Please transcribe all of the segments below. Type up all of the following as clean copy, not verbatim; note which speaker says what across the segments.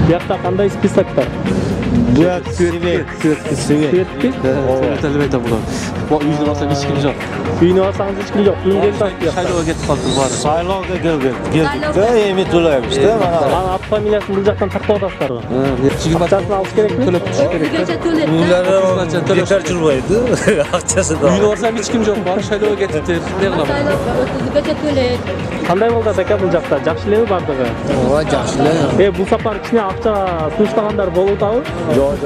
Speaker 1: Buyoqda qanday spисоктар?
Speaker 2: Bu yak Svet.
Speaker 1: Svetki?
Speaker 3: Svet elbette bular. Bu uyni olsa hech kim yo'q.
Speaker 1: Uyni olsangiz hech kim yo'q. Uyingiz
Speaker 3: Saylovga ketib qoldi bari.
Speaker 2: Saylovga keldik-da, emet to'layapmiz-da mana.
Speaker 1: Mana ot familiyasini bu yoqdan taqib otasizlar. Aqchasini olish kerakmi?
Speaker 3: To'lab turish kerak.
Speaker 4: O'zigacha to'laydi.
Speaker 2: Uylari bekor turmaydi. Aqchasida.
Speaker 3: Uyni olsam hech kim yo'q. Bari saylovga ketibdi. Ne qilaman?
Speaker 4: O'zigacha to'laydi.
Speaker 1: Qanday bo'ldi aka bu yoqda? Yaxshilami bardigi?
Speaker 2: Yaxshi.
Speaker 1: Bu safar kichkina aqcha suv bo'lib
Speaker 2: Yo'q.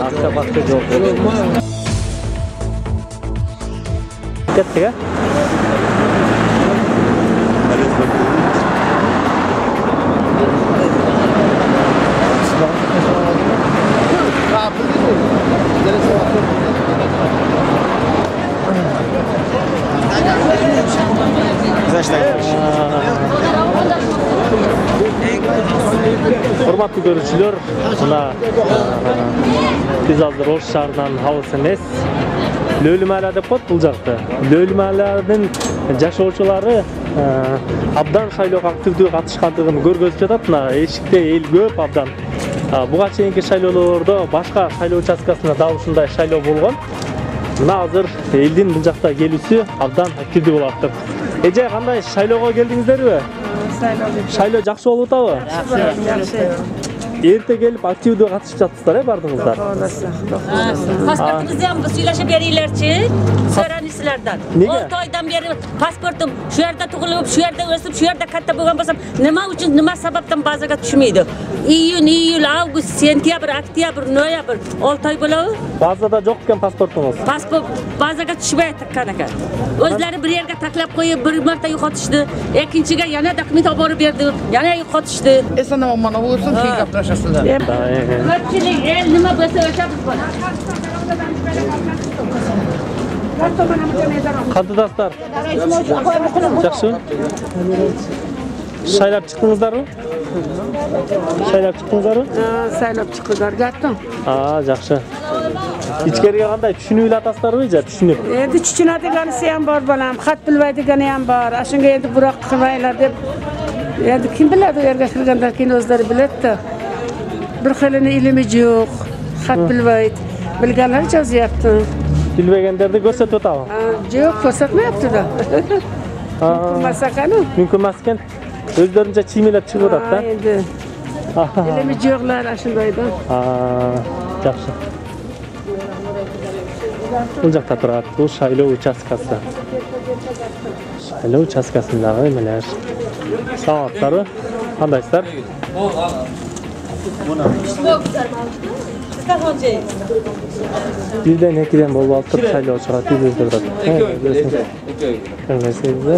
Speaker 2: Aqcha boshqa yo'q.
Speaker 1: Ketdik-a? Hurmatli görüşçüler, biz hazır Oş şahridan havasınız. Löylümäler dep koyup buljakты. Löylümälerдин жашоочулары абдан шайлоого активдүү катышкандыгын көргөзүп жатат. Мына эшикте эл көп абдан. Буга чейинки шайлоолордо башка шайлоо участкасында да ушундай шайлоо болгон. Мына азыр элдин бул жакта келүүсү абдан активдүү болуп атат. Эже кандай шайлоого келдиңиздерби? Шайлоо жакшы болуп атабы?
Speaker 5: Жакшы.
Speaker 1: Erta kelib aktivdүү катышып жатсыздар, бардыгыңыздар.
Speaker 4: Pasportimizni ham suylashib beringlarchi. So'ranisizlardan. 6 oydan beri pasportim shu yerda tug'ilib, shu yerda o'sib, shu yerda katta bo'lgan bo'lsam, nima uchun, nima sababdan bazaga tushmaydi? Iyun, avgust, sentyabr, oktyabr, noyabr 6 oy bo'ladi.
Speaker 1: Bazada yo'q ekan pasportingiz.
Speaker 4: Pasport bazaga tushmaydi ekan. O'zlari bir yerga taklab qo'yib, bir marta yo'qotishdi. Ikkinchiga yana dokument olib borib berdi, yana yo'qotishdi.
Speaker 5: Esana mana bu olsun ki gaplashasizlar.
Speaker 4: Ko'pchilik el nima bo'lsa o'sha biz
Speaker 1: Kandidatlar. Yaxshi. Saylab chiqdingizlarmi?
Speaker 5: Saylab chiqdilar, gatdim.
Speaker 1: Yaxshi. İchkariga qanday tushunib atasizlarmi, tushunib?
Speaker 5: Endi tushunadiganisi ham bor bolam, xat bilmaydigani ham bor. Shunga endi buroq qilmaylar deb. Endi kim biladi, u yerga kirgandan keyin o'zlari biladi. Bir xilini ilimi yo'q, xat bilmaydi. Bilganlar yozyapti.
Speaker 1: Bilmaganlarni ko'rsatib o'tami?
Speaker 5: Yo'q, ko'rsatmayapti-da. Masakani?
Speaker 1: Mumkin emas ekan. O'zlarincha chiymilab chiqib o'tadi-da.
Speaker 5: Endi. Ilimi yo'qlar shundayda.
Speaker 1: Yaxshi. Bu yoqda turadi, bu saylov uchastkasi. Saylov uchastkasindagi nimalar? Saatlar, qandaysizlar? Birden ikiden bol turib saylov chiqadi, o'zdiradi.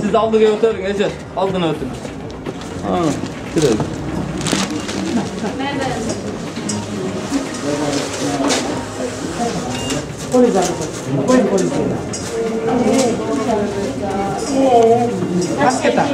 Speaker 3: Siz oldiga o'tiring, ejat. Oldin o'tiring. Kiradi.
Speaker 5: Masketa.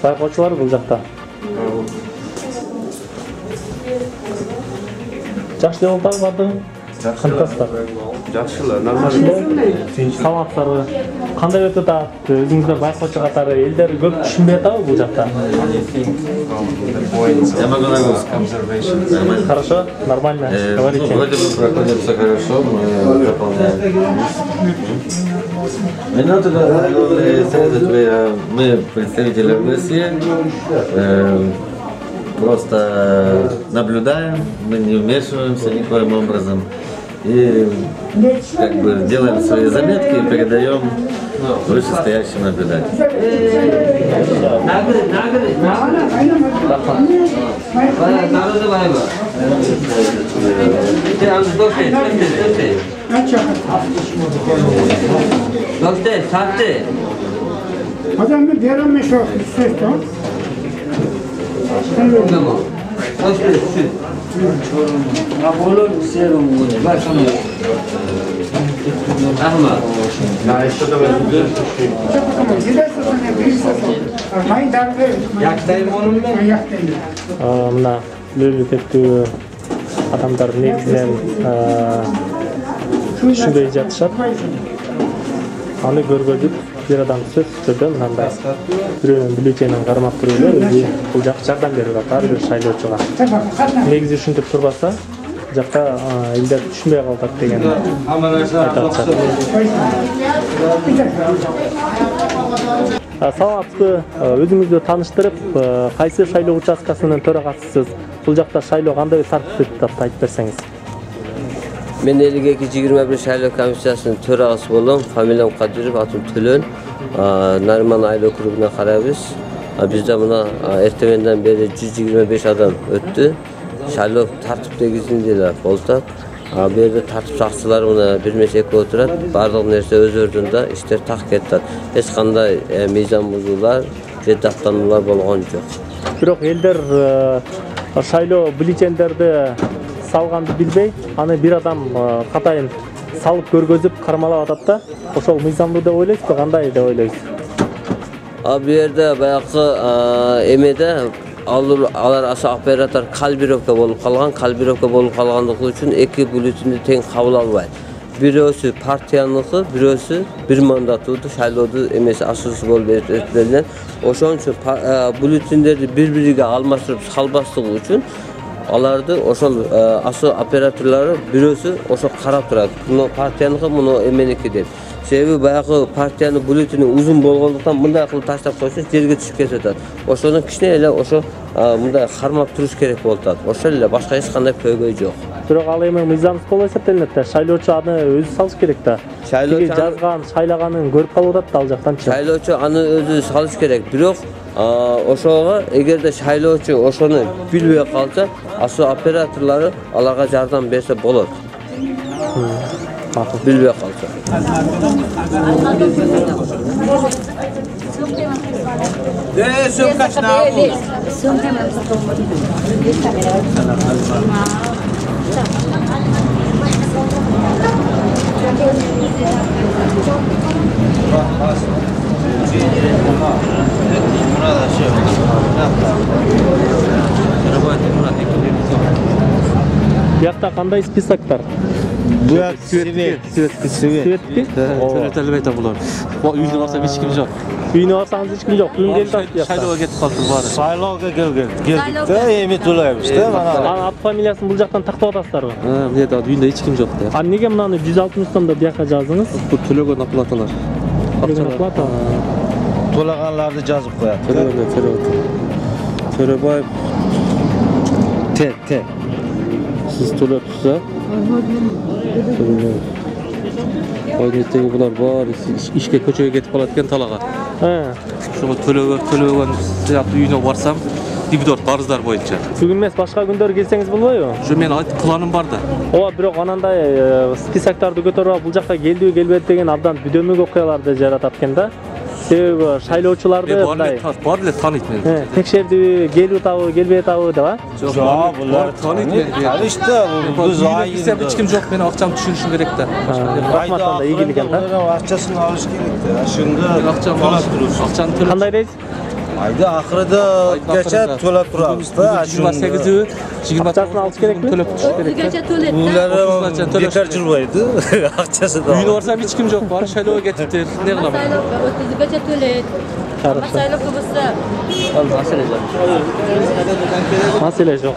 Speaker 1: Bayqo'chilar bu yoqda. Yaxshi yo'ldan bordi. Qantasizlar?
Speaker 3: Yaxshilar, normal.
Speaker 1: Savatlar qanday o'tadi? O'zingizda bayqo'chi qatori ellar ko'p tushunmay yotadi bu yoqda. Хорошо, нормально. Говорите.
Speaker 6: Вроде бы проходит все хорошо, мы выполняем. Меня туда мы представители России, просто наблюдаем, мы не вмешиваемся никоим образом. И как бы делаем свои заметки и передаем вышестоящим наблюдателям.
Speaker 7: Adam bir derin şu ses to.
Speaker 1: Мына мемлекеттүү адамдар негизинен түшүнбөй жатышат. Аны көргөзүп бир адам сөз түрдө мындай бирөөнүн бюллетенин кармап туруп эле өзү бул жак жардам берип атат ар бир шайлоочуга. Негизи ушинтип турбаса жакта элдер түшүнбөй калат деген айтат. Саламатсызбы, өзүңүздү тааныштырып, кайсы шайлоо участкасынын төрагасысыз? Бул жакта шайлоо кандай тартип өтүп айтып берсеңиз.
Speaker 8: Мен 52-21 шайлоо комиссиясынын төрагасы болом. Фамилиям Кадыров, атым Төлөн. Нарман айлоо округуна карайбыз. Бизде мына эртеңенден бери 125 адам өттү. Шайлоо тартип негизинде эле болуп. Bu yerde tartip saqçılar buna bir meşek oturat, bardıq nerse öz ördündə işler tak kettat. Heç qanday meydan buzular, ceddaftanlar bolğan joq.
Speaker 1: Бирок элдер шайлоо бюллетендерди салганды билбей, аны бир адам катайын салып көргөзүп кармалап атат да. Ошол мыйзамдуу деп ойлойсузбу, кандай деп ойлойсуз?
Speaker 8: Bu yerde bayaqı emede алар аса оператор калбировка болуп калган. Калбировка болуп калгандыгы үчүн эки бюллетенди тең кабыл албайт. Бирөөсү партияныкы, бирөөсү бир мандаттуу шайлоодо эмеси асуусу болуп өтүлгөн. Ошон үчүн бюллетендерди бири-бириге алмаштырып салбастыгы үчүн аларды ошол асо операторлору бирөөсү ошо карап турат. Муну партияныкы, муну эменики деп. Себеби баягы партиянын бюллетени узун болгондуктан мындай кылып таштап койсо жерге түшүп кетет. Ошону кичине эле ошо мындай кармап туруш керек болуп атат. Ошол эле башка эч кандай көйгөй жок.
Speaker 1: Бирок ал эми мыйзамсыз болуп эсептелинет да. Шайлоочу аны өзү салыш керек да. Шайлоочу жазган, шайлаганын көрүп калып атат да ал жактанчы.
Speaker 8: Шайлоочу аны өзү салыш керек. Бирок ошого эгерде шайлоочу ошону билбей калса, асо операторлору аларга жардам берсе болот. Bilbey kalsa.
Speaker 2: Sömkaç ne yapıyorsun?
Speaker 1: Bu yakta kандай списоктар?
Speaker 2: Bu yak Sivet.
Speaker 1: Sivetki?
Speaker 9: Töleteli beyta bular. Үйүнө барсам эч ким жок.
Speaker 1: Үйүнө барсаңыз эч ким жок. Бүгүн келип атат.
Speaker 9: Шайлоого кетип калдым баары.
Speaker 2: Sayloga geldik de Emit Ulayevич de mana.
Speaker 1: Анын ат фамилиясын бул жактан тактап атасыздарбы?
Speaker 9: Мындай үйүндө эч ким жок да.
Speaker 1: А неге мынаны 160 сомдо бияка жаздыңыз?
Speaker 9: Бул төлөгөн оплаталар.
Speaker 1: Төлөгөн оплата.
Speaker 2: To'laganlarni жазып qo'yadi.
Speaker 9: Төрөбаев.
Speaker 2: T.
Speaker 9: Siz төлөпсүз, Oyunеттегі бұлар бар, ішке көчеге кетіп қалады екен талаға. Шоғы төлөгөн сияқты үйіне барсам, дебитор қарыздар бойынша.
Speaker 1: Бүгін емес, башқа күндер келсеңіз болбойбу?
Speaker 9: Жо, мен планым барды.
Speaker 1: Ооба, бирок анандай списоктарды көтөрүп бул жакка келди келбedi деген абдан бүдөмүк окуяларды жаратат экен да. Себеби шайлоочуларды мындай
Speaker 9: бар эле тааныйт мени.
Speaker 1: Текшерди, келип атабы, келбей атабы деп а?
Speaker 2: Жок, булар
Speaker 9: тааныйт мени.
Speaker 2: Алышты, биз айында
Speaker 9: эч ким жок, мен акчамды түшүрүшүм керек да.
Speaker 1: Рахматанда ийгилик экен да.
Speaker 2: Акчасын алыш керек да. Ошондо
Speaker 9: акчаны төлөп.
Speaker 1: Кандай дейсиз?
Speaker 2: Ayda ahırda geçe to'lab turamiz da.
Speaker 9: 28'i 20
Speaker 1: alış kerakmi?
Speaker 9: To'lab turish kerak.
Speaker 4: O'zgacha to'laydi.
Speaker 2: Bunlar bekar yurmaydi. Akchasi da.
Speaker 9: Uyda borsam hech kim yo'q, bari shayloga ketibdi. Ne qilaman?
Speaker 4: O'zgacha to'laydi. Masala bo'lsa,
Speaker 1: masala yo'q.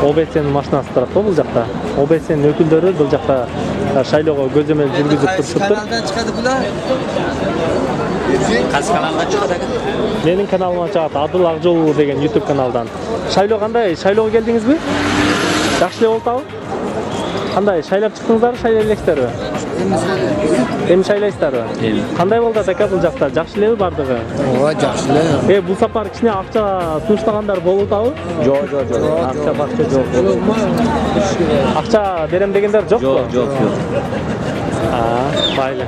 Speaker 1: OBS'nin машинасы турат бул жакта. OBS'nin өкүлдөрү бул жакта шайлоого көзөмөл жүргүзүп турушуптур.
Speaker 2: Kanaldan çıkadı bular.
Speaker 10: Qaysi kanaldan chiqadi aka?
Speaker 1: Mening kanalimdan chiqadi. Adil Aqjo'lu degan YouTube kanaldan. Shayloo qanday? Shaylooga keldingizmi? Yaxshi bo'ldi. Qanday? Shaylab chiqdingizlar, shaylaysizlarmi? Endi shaylaysizlarmi? Qanday bo'ldi aka bu yoqda? Yaxshilikmi bardigi?
Speaker 2: Yaxshilar.
Speaker 1: Bu safar kichkina aqcha sunishtaganlar bo'ldi-ku? Yo'q. Aqcha yo'q. Aqcha berem deganlar yo'qmi?
Speaker 6: Yo'q.
Speaker 1: Ha, mayli.